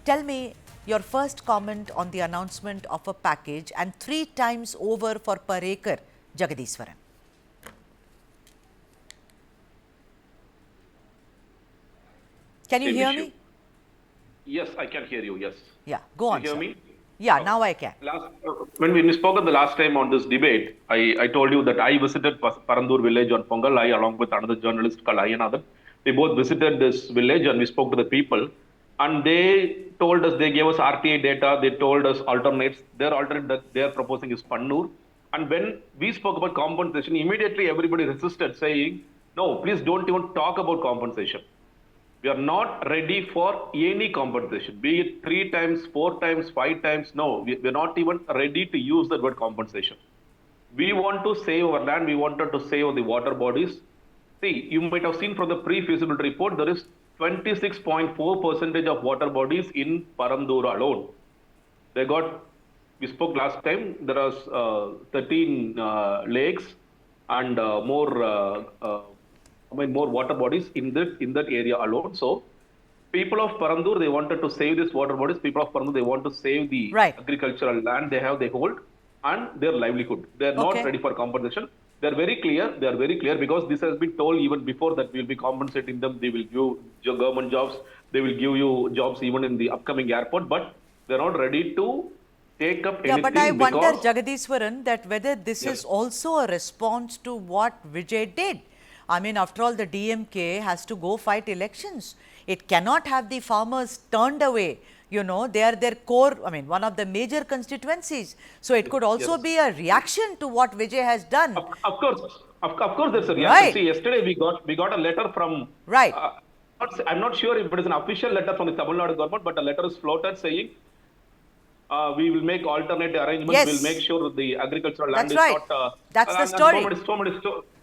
tell me your first comment on the announcement of a package and 3 times over for per acre, Jagadiswaran. Can you hear me? Yes, I can hear you, yes. Yeah, go on, you hear sir. me? Yeah, now I can. When we spoke the last time on this debate, I told you that I visited Parandur village on Pongal, along with another journalist called Ayanathan. We both visited this village and we spoke to the people. And they told us, they gave us RTA data, they told us alternates. Their alternate that they are proposing is Pannur. And when we spoke about compensation, immediately everybody resisted, saying, no, please don't even talk about compensation. We are not ready for any compensation, be it 3 times, 4 times, 5 times. No, we're not even ready to use the word compensation. We want to save our land. We wanted to save the water bodies. See, you might have seen from the pre-feasibility report, there is 26.4% of water bodies in Parandur alone. They got, we spoke last time, there are 13 lakes and more water bodies in that area alone. So people of Parandur, they wanted to save these water bodies. People of Parandur, they want to save the agricultural land they hold and their livelihood. They are not ready for compensation. They are very clear. They are very clear because this has been told even before that we will be compensating them. They will give government jobs. They will give you jobs even in the upcoming airport. But they are not ready to take up anything. Yeah, but I wonder, Jagadiswaran, that whether this is also a response to what Vijay did. I mean, after all, the DMK has to go fight elections. It cannot have the farmers turned away. You know, they are their core, I mean, one of the major constituencies. So it could also be a reaction to what Vijay has done. Of course, there's a reaction. See, yesterday we got a letter from. I'm not sure if it is an official letter from the Tamil Nadu government, but a letter is floated saying we will make alternate arrangements. We'll make sure the agricultural land is not. That's the story.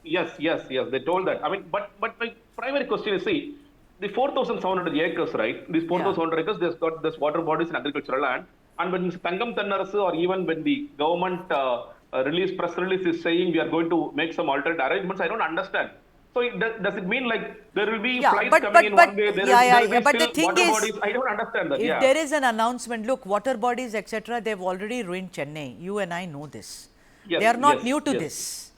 Yes. They told that. I mean, but my primary question is, see, the 4,700 acres, right? These 4,700 acres, there's got this water bodies in agricultural land. And when Tangam Tannarasu or even when the government press release is saying we are going to make some alternate arrangements, I don't understand. So does it mean like there will be flights coming in one way? But the thing is, bodies? I don't understand that. If there is an announcement, look, water bodies, etc., they've already ruined Chennai. You and I know this. They are not new to this.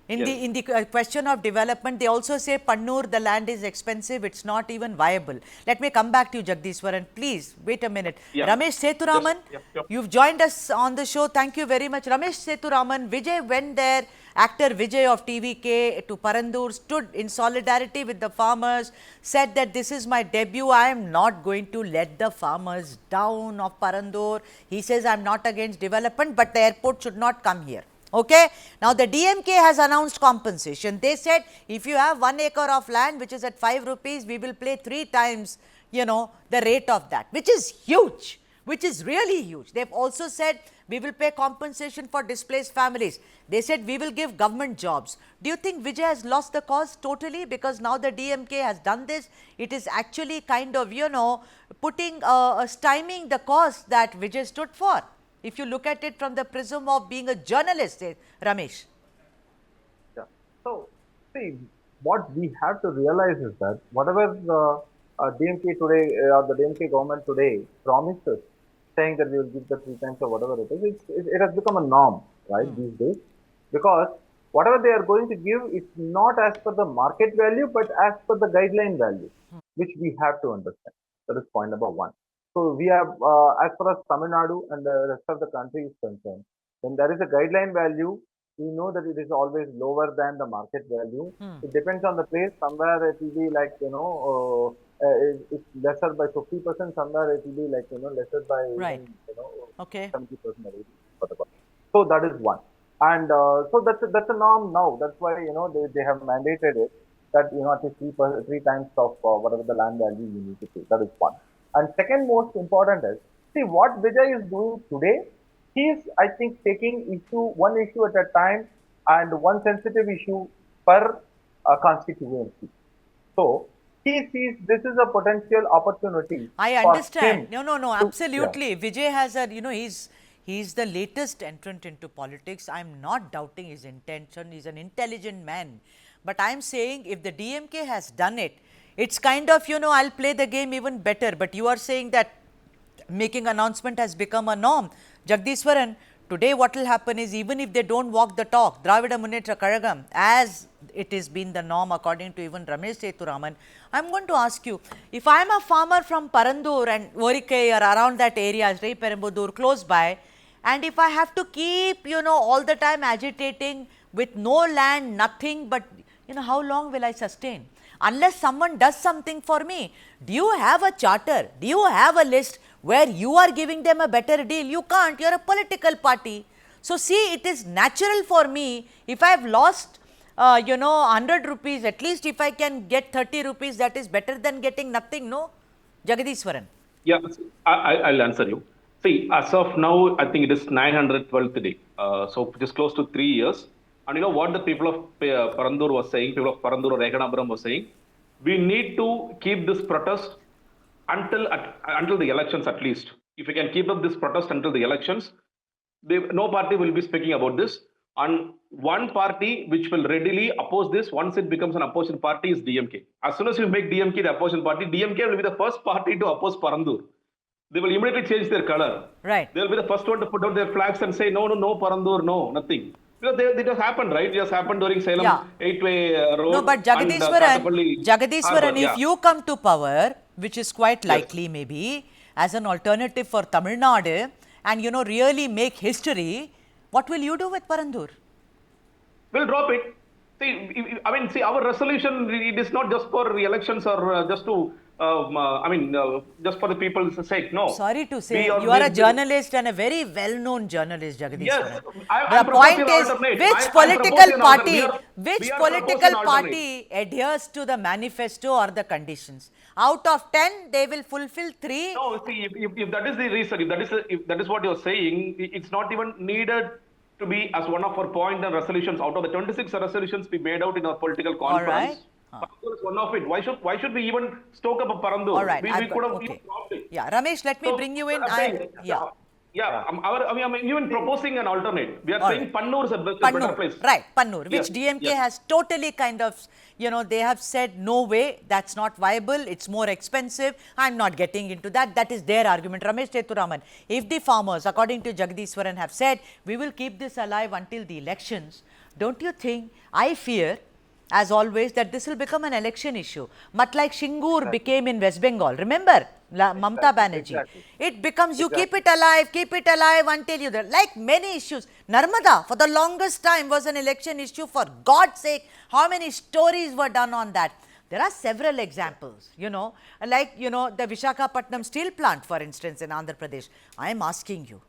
In the question of development, they also say Pannur, the land is expensive, it's not even viable. Let me come back to you, Jagadiswaran. Please, wait a minute. Ramesh Sethuraman, you've joined us on the show. Thank you very much. Ramesh Sethuraman, Vijay went there. Actor Vijay of TVK to Parandur, stood in solidarity with the farmers, said that this is my debut. I am not going to let the farmers down of Parandur. He says, I am not against development, but the airport should not come here. Okay. Now, the DMK has announced compensation. They said, if you have 1 acre of land, which is at 5 rupees, we will pay 3 times, you know, the rate of that, which is huge, which is really huge. They've also said, we will pay compensation for displaced families. They said, we will give government jobs. Do you think Vijay has lost the cause totally? Because now the DMK has done this. It is actually kind of, you know, putting, stymieing the cause that Vijay stood for. If you look at it from the prism of being a journalist, Ramesh. Yeah. So, see, what we have to realize is that whatever the DMK today, or the DMK government today promises, saying that we will give the 3 times or whatever it is, it has become a norm, right, these days. Because whatever they are going to give, it's not as per the market value, but as per the guideline value, which we have to understand. That is point number 1. So we have, as far as Tamil Nadu and the rest of the country is concerned, when there is a guideline value, we know that it is always lower than the market value. It depends on the place. Somewhere it will be like, you know, it's lesser by 50%. Somewhere it will be like, you know, lesser by, even, you know, 70% or 80%. So that is one. And so that's a norm now. That's why, you know, they have mandated it that, you know, at least 3 times of whatever the land value you need to pay. That is one. And second most important is, see what Vijay is doing today, he is, I think, taking one issue at a time and one sensitive issue per constituency. So, he sees this is a potential opportunity. I understand. No, absolutely. Vijay has a, you know, he's the latest entrant into politics. I'm not doubting his intention. He's an intelligent man. But I'm saying if the DMK has done it, it's kind of, you know, I'll play the game even better. But you are saying that making announcement has become a norm. Jagdishwaran, today what will happen is, even if they don't walk the talk, Dravida Munnetra Kazhagam, as it has been the norm according to even Ramesh Sethuraman, I am going to ask you, if I am a farmer from Parandur and Orikai or around that area, Sri Perumbudur, close by, and if I have to keep, all the time agitating with no land, nothing, but, how long will I sustain? Unless someone does something for me. Do you have a charter? Do you have a list where you are giving them a better deal? You can't. You are a political party. So, see, it is natural for me, if I have lost, 100 rupees, at least if I can get 30 rupees, that is better than getting nothing, no? Jagadishwaran. Yeah, I'll answer you. See, as of now, I think it is 912th day. So it is close to 3 years. And you know what the people of Parandur was saying, people of Parandur or Ekanapuram was saying, we need to keep this protest until the elections at least. If we can keep up this protest until the elections, no party will be speaking about this. And one party which will readily oppose this once it becomes an opposition party is DMK. As soon as you make DMK the opposition party, DMK will be the first party to oppose Parandur. They will immediately change their color. Right. They will be the first one to put out their flags and say, no, Parandur, no, nothing. Because it has happened, right? It has happened during Salem 8-way road. No, but Jagadishwaran, if you come to power, which is quite likely maybe, as an alternative for Tamil Nadu, and really make history, what will you do with Parandur? We'll drop it. See, our resolution, it is not just for elections or just to, just for the people's sake. No. Sorry to say, you are a journalist and a very well-known journalist, Jagadish. Yes. The point is, which political party adheres to the manifesto or the conditions? Out of 10, they will fulfill 3. No, see, if that is the reason, if that is what you're saying, it's not even needed to be as one of our point and resolutions. Out of the 26 resolutions we made out in our political conference, Parandur is one of it. Why should we even stoke up a Parandur? All right. We could have even dropped it. Yeah, Ramesh, let me bring you in. I'm even proposing an alternate. We are saying Pannur is a better place. Right, Pannur, which DMK has totally kind of, they have said, no way, that's not viable, it's more expensive. I'm not getting into that. That is their argument. Ramesh Sethuraman, if the farmers, according to Jagdishwaran, have said, we will keep this alive until the elections, don't you think, I fear, as always, that this will become an election issue. But like Shingur became in West Bengal, remember? Mamta Banerjee. It becomes, you keep it alive until you, like many issues. Narmada, for the longest time, was an election issue. For God's sake, how many stories were done on that? There are several examples, like, the Visakhapatnam steel plant, for instance, in Andhra Pradesh. I am asking you,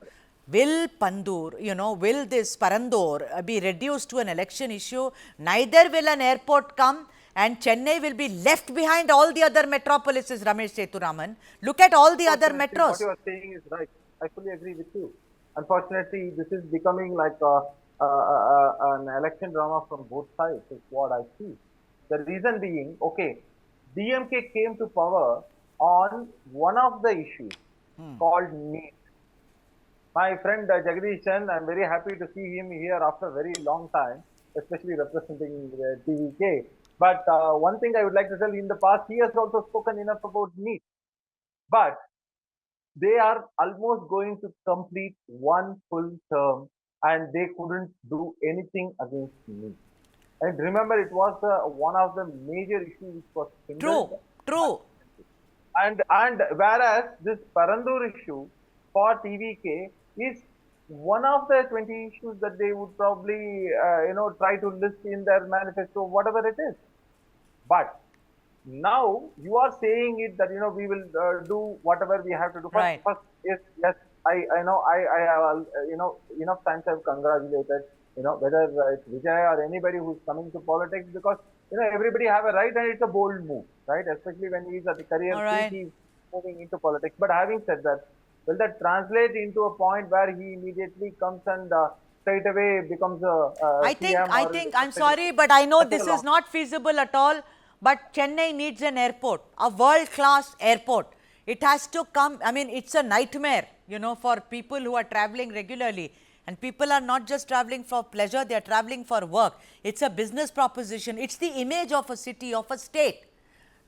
will Pandur, will this Parandur be reduced to an election issue? Neither will an airport come, and Chennai will be left behind all the other metropolises, Ramesh Sethuraman. Look at all the other metros. What you are saying is right. I fully agree with you. Unfortunately, this is becoming like an election drama from both sides, is what I see. The reason being, DMK came to power on one of the issues called NEET. My friend Jagdishan, I'm very happy to see him here after a very long time, especially representing TVK. But one thing I would like to tell you, in the past, he has also spoken enough about NEET. But they are almost going to complete one full term and they couldn't do anything against NEET. And remember, it was one of the major issues which was True. And whereas this Parandur issue for TVK is one of the 20 issues that they would probably, try to list in their manifesto, whatever it is. But now you are saying it that, we will do whatever we have to do. Right. First, yes, I know, I have, enough times I've congratulated, whether it's Vijay or anybody who's coming to politics, because, everybody have a right and it's a bold move, right? Especially when he's at the career peak, he's moving into politics. But having said that, will that translate into a point where he immediately comes and straight away becomes a I think, I'm sorry, but I know this is not feasible at all. But Chennai needs an airport, a world-class airport. It has to come, it's a nightmare, for people who are traveling regularly. And people are not just traveling for pleasure, they are traveling for work. It's a business proposition. It's the image of a city, of a state.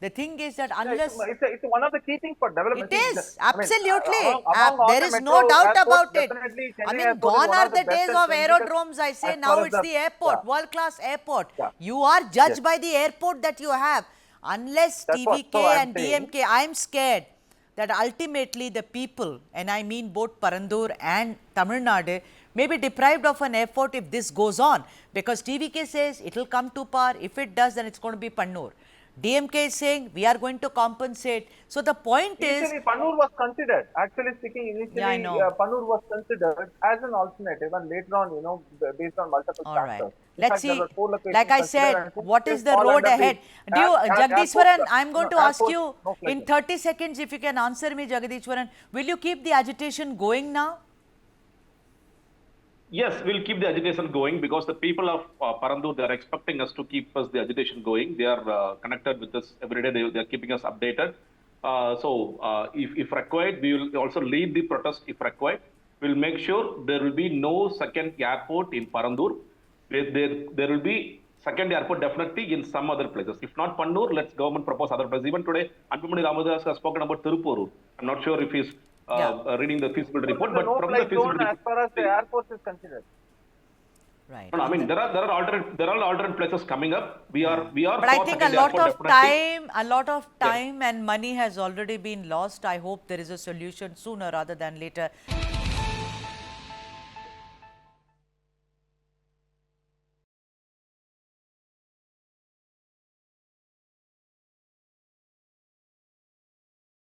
The thing is that Yeah, unless it's one of the key things for development. it See, is I mean, absolutely, among all there the is metro no doubt airports, about it. definitely I Chennai mean, airport is gone one are of the the best days and of trendiest aerodromes. I say as far now as it's the yeah, airport, world-class airport. yeah, You are yes, judged by the airport that you have. Unless that's what. TVK So I'm and saying, DMK, I am scared that ultimately the people, and I mean both Parandur and Tamil Nadu, may be deprived of an effort if this goes on, because TVK says it will come to par. If it does, then it's going to be Pannur. DMK is saying we are going to compensate. So the point is, initially Pannur was considered. Actually speaking, yeah, I initially know. Pannur was considered as an alternative, and later on, based on multiple All right. factors. In Let's fact, there see. were 4 locations Like I considered, said, and 2 what is places the fall road under the ahead? Do you, airport, Jagdishwaran, I'm going to ask airport you no in flight. 30 seconds if you can answer me, Jagdishwaran. Will you keep the agitation going now? Yes, we'll keep the agitation going because the people of Parandur, they are expecting us to keep us the agitation going. They are connected with us every day. They are keeping us updated. If required, we will also lead the protest if required. We'll make sure there will be no second airport in Parandur. There will be second airport definitely in some other places. If not Pannur, let's government propose other places. Even today, Anpumani Ramadas has spoken about Tirupurur. I'm not sure if he's Yeah. reading the feasibility report, Is a but from the no-fly zone feasibility as far as the airport is considered. Right. no, no, I mean, there are alternate places coming up. We are But I for think a second lot airport of definitely. Yes. time and money has already been lost. I hope there is a solution sooner rather than later.